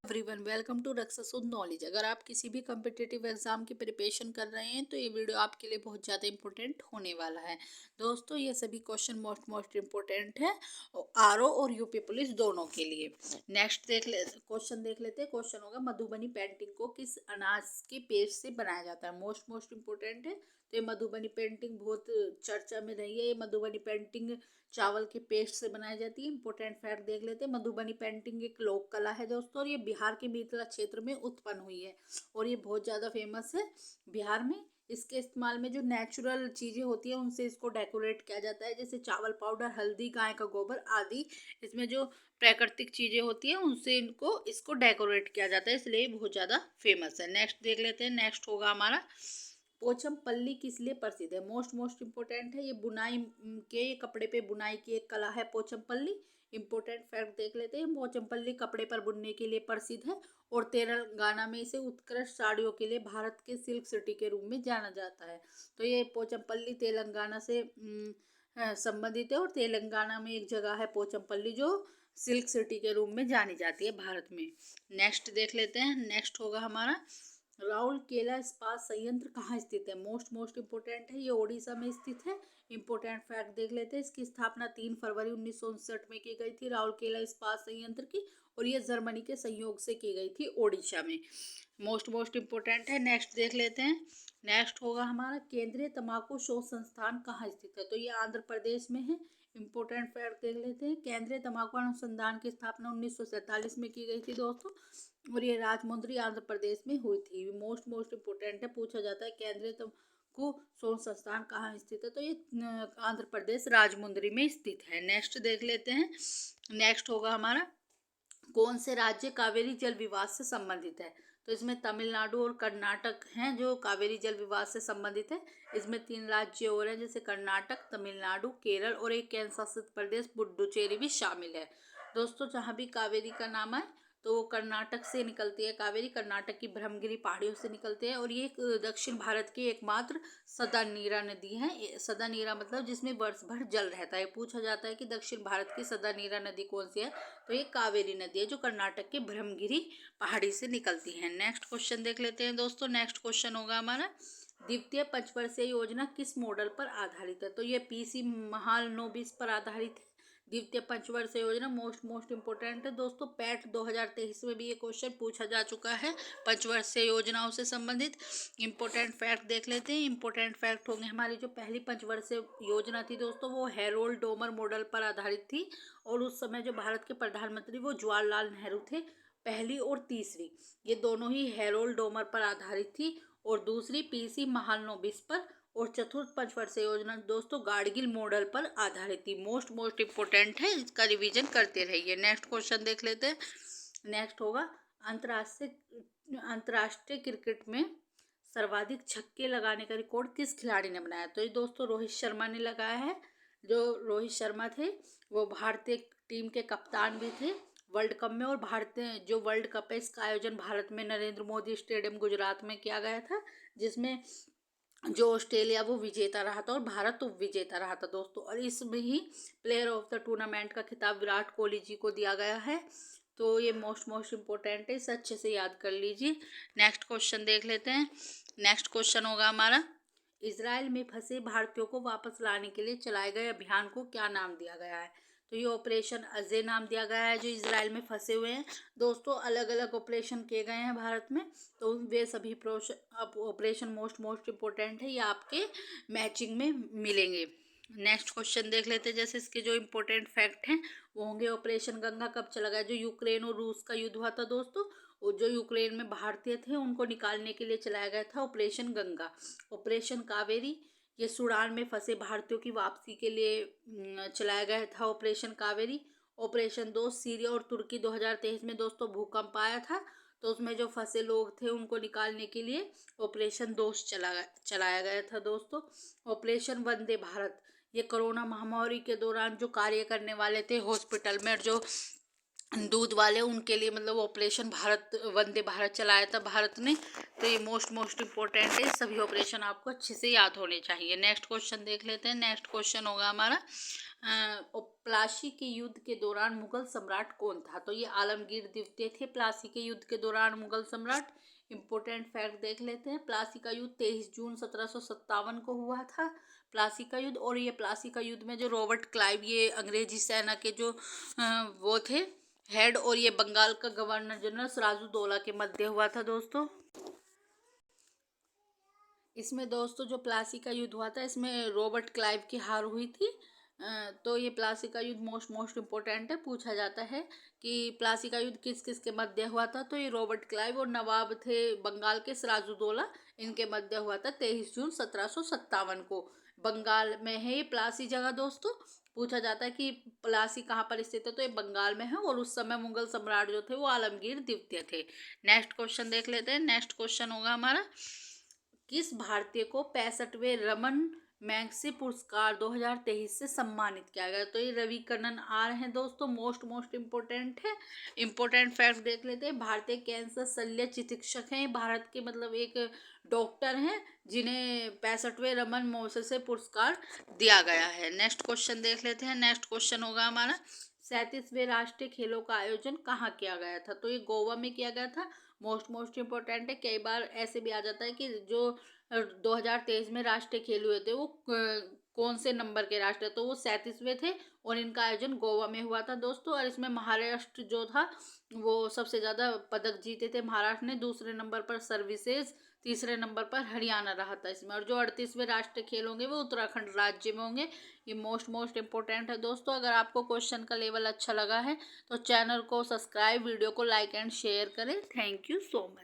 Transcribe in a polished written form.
Everyone welcome to रक्ससूद knowledge. अगर आप किसी भी कम्पिटिटिव एग्जाम की प्रिपरेशन कर रहे हैं तो ये वीडियो आपके लिए बहुत ज़्यादा इंपॉर्टेंट होने वाला है। दोस्तों ये सभी क्वेश्चन मोस्ट इंपॉर्टेंट है आरओ और यूपी पुलिस दोनों के लिए। नेक्स्ट क्वेश्चन देख लेते हैं। क्वेश्चन होगा मधुबनी पेंटिंग को किस अनाज के पेस्ट से बनाया जाता है। मोस्ट इंपॉर्टेंट है। तो ये मधुबनी पेंटिंग बहुत चर्चा में रही है। ये मधुबनी पेंटिंग चावल के पेस्ट से बनाई जाती है। इंपॉर्टेंट फैक्ट देख लेते हैं। मधुबनी पेंटिंग एक लोक कला है दोस्तों, और ये बिहार के मिथिला क्षेत्र में उत्पन्न हुई है और ये बहुत ज़्यादा फेमस है बिहार में। इसके इस्तेमाल में जो नेचुरल चीज़ें होती है उनसे इसको डेकोरेट किया जाता है, जैसे चावल पाउडर, हल्दी, गाय का गोबर आदि। इसमें जो प्राकृतिक चीज़ें होती है उनसे इसको डेकोरेट किया जाता है, इसलिए बहुत ज़्यादा फेमस है। नेक्स्ट देख लेते हैं। नेक्स्ट होगा हमारा पोचमपल्ली किस लिए प्रसिद्ध है। मोस्ट इम्पोर्टेंट है। ये बुनाई के कपड़े पे बुनाई की एक कला है पोचमपल्ली। इम्पोर्टेंट फैक्ट देख लेते हैं। पोचमपल्ली कपड़े पर बुनने के लिए प्रसिद्ध है और तेलंगाना में इसे उत्कृष्ट साड़ियों के लिए भारत के सिल्क सिटी के रूप में जाना जाता है। तो ये पोचमपल्ली तेलंगाना से संबंधित है और तेलंगाना में एक जगह है पोचमपल्ली जो सिल्क सिटी के रूप में जानी जाती है भारत में। नेक्स्ट देख लेते हैं। नेक्स्ट होगा हमारा राउरकेला इस्पात संयंत्र कहाँ स्थित है। मोस्ट इम्पोर्टेंट है। ये ओडिशा में स्थित है। इंपॉर्टेंट फैक्ट देख लेते हैं। इसकी स्थापना 3 फरवरी 1959 में की गई थी राउरकेला इस्पात संयंत्र की, और ये जर्मनी के सहयोग से की गई थी ओडिशा में। मोस्ट इम्पोर्टेंट है। नेक्स्ट देख लेते हैं। नेक्स्ट होगा हमारा केंद्रीय तंबाकू शोध संस्थान कहाँ स्थित है। तो ये आंध्र प्रदेश में है। इंपॉर्टेंट फैक्ट देख लेते हैं। केंद्रीय तंबाकू अनुसंधान की स्थापना 1947 में की गई थी दोस्तों, और ये राजमुंद्री आंध्र प्रदेश में हुई थी। मोस्ट इम्पोर्टेंट है। पूछा जाता है केंद्रीय तंबाकू शोध संस्थान कहाँ स्थित है। तो ये आंध्र प्रदेश राजमुंद्री में स्थित है। नेक्स्ट देख लेते हैं। नेक्स्ट होगा हमारा कौन से राज्य कावेरी जल विवाद से संबंधित है। तो इसमें तमिलनाडु और कर्नाटक हैं जो कावेरी जल विवाद से संबंधित है। इसमें 3 राज्य और हैं जैसे कर्नाटक, तमिलनाडु, केरल, और एक केंद्र शासित प्रदेश पुडुचेरी भी शामिल है। दोस्तों जहाँ भी कावेरी का नाम है तो वो कर्नाटक से निकलती है। कावेरी कर्नाटक की ब्रह्मगिरी पहाड़ियों से निकलती है और ये एक दक्षिण भारत की एकमात्र सदा नीरा नदी है। सदा नीरा मतलब जिसमें वर्ष भर जल रहता है। पूछा जाता है कि दक्षिण भारत की सदा नीरा नदी कौन सी है। तो ये कावेरी नदी है जो कर्नाटक के ब्रह्मगिरी पहाड़ी से निकलती है। नेक्स्ट क्वेश्चन देख लेते हैं दोस्तों। नेक्स्ट क्वेश्चन होगा हमारा द्वितीय पंचवर्षीय योजना किस मॉडल पर आधारित है। तो ये पीसी महालनोबिस पर आधारित है। द्वितीय पंचवर्षीय योजना मोस्ट इम्पोर्टेंट है दोस्तों। पैट 2023 में भी ये क्वेश्चन पूछा जा चुका है पंचवर्षीय योजनाओं से संबंधित। इंपॉर्टेंट फैक्ट देख लेते हैं। इंपॉर्टेंट फैक्ट होंगे हमारी जो पहली पंचवर्षीय योजना थी दोस्तों वो हैरोल्ड डोमर मॉडल पर आधारित थी, और उस समय जो भारत के प्रधानमंत्री वो जवाहरलाल नेहरू थे। पहली और तीसरी ये दोनों ही हैरोल्ड डोमर पर आधारित थी, और दूसरी पीसी महालनोबिस पर, और चतुर्थ पंचवर्षीय योजना दोस्तों गाडगिल मॉडल पर आधारित थी। मोस्ट इम्पोर्टेंट है, इसका रिवीजन करते रहिए। नेक्स्ट क्वेश्चन देख लेते हैं। नेक्स्ट होगा अंतर्राष्ट्रीय क्रिकेट में सर्वाधिक छक्के लगाने का रिकॉर्ड किस खिलाड़ी ने बनाया। तो ये दोस्तों रोहित शर्मा ने लगाया है। जो रोहित शर्मा थे वो भारतीय टीम के कप्तान भी थे वर्ल्ड कप में, और भारतीय जो वर्ल्ड कप है इसका आयोजन भारत में नरेंद्र मोदी स्टेडियम गुजरात में किया गया था, जिसमें जो ऑस्ट्रेलिया वो विजेता रहा था और भारत उप विजेता रहा था दोस्तों। और इसमें ही प्लेयर ऑफ द टूर्नामेंट का खिताब विराट कोहली जी को दिया गया है। तो ये मोस्ट इम्पोर्टेंट है, इसे अच्छे से याद कर लीजिए। नेक्स्ट क्वेश्चन देख लेते हैं। नेक्स्ट क्वेश्चन होगा हमारा इजराइल में फंसे भारतीयों को वापस लाने के लिए चलाए गए अभियान को क्या नाम दिया गया है। तो ये ऑपरेशन अजय नाम दिया गया है जो इजराइल में फंसे हुए हैं दोस्तों। अलग अलग ऑपरेशन किए गए हैं भारत में, तो वे सभी ऑपरेशन मोस्ट इम्पोर्टेंट है, ये आपके मैचिंग में मिलेंगे। नेक्स्ट क्वेश्चन देख लेते हैं। जैसे इसके जो इम्पोर्टेंट फैक्ट हैं वो होंगे ऑपरेशन गंगा कब चला गया। जो यूक्रेन और रूस का युद्ध हुआ था दोस्तों, और जो यूक्रेन में भारतीय थे उनको निकालने के लिए चलाया गया था ऑपरेशन गंगा। ऑपरेशन कावेरी ये सूडान में फंसे भारतीयों की वापसी के लिए चलाया गया था ऑपरेशन कावेरी। ऑपरेशन दोस्त सीरिया और तुर्की 2023 में दोस्तों भूकंप आया था, तो उसमें जो फंसे लोग थे उनको निकालने के लिए ऑपरेशन दोस्त चलाया गया था दोस्तों। ऑपरेशन वंदे भारत ये कोरोना महामारी के दौरान जो कार्य करने वाले थे हॉस्पिटल में, जो दूध वाले, उनके लिए मतलब ऑपरेशन भारत वंदे भारत चलाया था भारत ने। तो ये मोस्ट इम्पोर्टेंट है, सभी ऑपरेशन आपको अच्छे से याद होने चाहिए। नेक्स्ट क्वेश्चन देख लेते हैं। नेक्स्ट क्वेश्चन होगा हमारा प्लासी के युद्ध के दौरान मुगल सम्राट कौन था? तो ये आलमगीर द्वितीय थे प्लासी के युद्ध के दौरान मुगल सम्राट। इंपोर्टेंट फैक्ट देख लेते हैं। प्लासी का युद्ध 23 जून 1757 को हुआ था, प्लासी का युद्ध। और ये प्लासी का युद्ध में जो रॉबर्ट क्लाइव, ये अंग्रेजी सेना के जो वो थे हेड, और ये बंगाल का गवर्नर जनरल सिराजुद्दौला के मध्य हुआ था दोस्तों। इसमें दोस्तों जो प्लासी का युद्ध हुआ था, इसमें रॉबर्ट क्लाइव की हार हुई थी। तो ये प्लासी का युद्ध मोस्ट इम्पोर्टेंट है, पूछा जाता है कि प्लासी का युद्ध किस किस के मध्य हुआ था। तो ये रॉबर्ट क्लाइव और नवाब थे बंगाल के सिराजुद्दौला, इनके मध्य हुआ था 23 जून 1757 को। बंगाल में है ये प्लासी जगह दोस्तों। पूछा जाता है कि प्लासी कहाँ पर स्थित है, तो ये बंगाल में है। और उस समय मुगल सम्राट जो थे वो आलमगीर द्वितीय थे। नेक्स्ट क्वेश्चन देख लेते हैं। नेक्स्ट क्वेश्चन होगा हमारा, किस भारतीय को 65वें रमन मैग्सेसे पुरस्कार 2023 से सम्मानित किया गया? तो ये रवि कर्णन आर हैं दोस्तों। मोस्ट इम्पोर्टेंट है। इम्पोर्टेंट फैक्ट देख लेते हैं। भारतीय कैंसर शल्य चिकित्सक हैं, भारत के मतलब एक डॉक्टर हैं जिन्हें 65वें रमन मैग्सेसे पुरस्कार दिया गया है। नेक्स्ट क्वेश्चन देख लेते हैं। नेक्स्ट क्वेश्चन होगा हमारा, 37वें राष्ट्रीय खेलों का आयोजन कहाँ किया गया था? तो ये गोवा में किया गया था। मोस्ट इम्पोर्टेंट है। कई बार ऐसे भी आ जाता है कि जो 2023 में राष्ट्रीय खेल हुए थे वो कौन से नंबर के राष्ट्र, तो वो 37वें थे। और इनका आयोजन गोवा में हुआ था दोस्तों। और इसमें महाराष्ट्र जो था वो सबसे ज़्यादा पदक जीते थे महाराष्ट्र ने। दूसरे नंबर पर सर्विसेज, तीसरे नंबर पर हरियाणा रहा था इसमें। और जो 38वें राष्ट्रीय खेल होंगे वो उत्तराखंड राज्य में होंगे। ये मोस्ट इम्पोर्टेंट है दोस्तों। अगर आपको क्वेश्चन का लेवल अच्छा लगा है तो चैनल को सब्सक्राइब, वीडियो को लाइक एंड शेयर करें। Thank you so much.